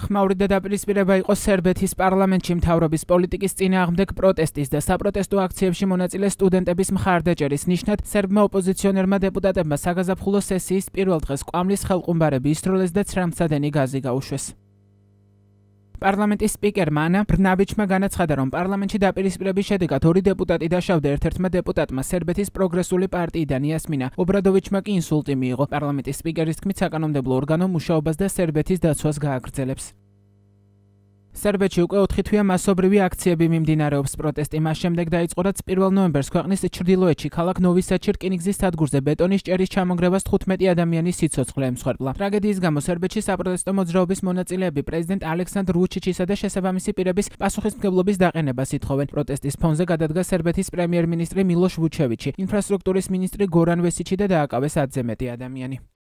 ხმაური დაპირისპირება იყო სერბეთის პარლამენტში მთავრობის პოლიტიკის წინააღმდეგ პროტესტის და საპროტესტო აქციებში მონაწილე სტუდენტების მხარდაჭერის ნიშნად სერბმა ოპოზიციონერმა დეპუტატებმა საგაზაფხულო სესიის პირველ დღეს კვამლის ხელყუმბარები ისროლეს და ცრემლსადენი გაზი გაუშვეს. პარლამენტის სპიკერმა ანა ბრნაბიჩმა განაცხადა, რომ პარლამენტში დაპირისპირების შედეგად 2 დეპუტატი დაშავდა, ერთ-ერთმა დეპუტატმა სერბეთის პროგრესული პარტიიდან იასმინა ობრადოვიჩმა კი ინსულტი მიიღო. პარლამენტის სპიკერის თქმით, საკანონმდებლო ორგანო მუშაობას და სერბეთის დაცვას გააგრძელებს. სერბეთში უკვე 4 თვეა მასობრივი აქციები მიმდინარეობს. პროტესტი მას შემდეგ დაიწყო, რაც 1 ნოემბერს ქვეყნის ჩრდილოეთში ქალაქ ნოვისადში რკინიგზის სადგურზე ბეტონის ჭერის ჩამონგრევას 15 ადამიანის სიცოცხლე ემსხვერპლა. ტრაგედიის გამო სერბეთში საპროტესტო მოძრაობის მონაწილეები პრეზიდენტ ალექსანდრ ვუჩიჩისა და შესაბამისი პირების პასუხისმგებლობის დაყენებას ითხოვენ. პროტესტის ფონზე გადადგა სერბეთის პრემიერ-მინისტრი მილოშ ვუჩევიჩი, ინფრასტრუქტურის მინისტრი გორან ვესიჩი და დააკავეს 10-ზე მეტი ადამიანი.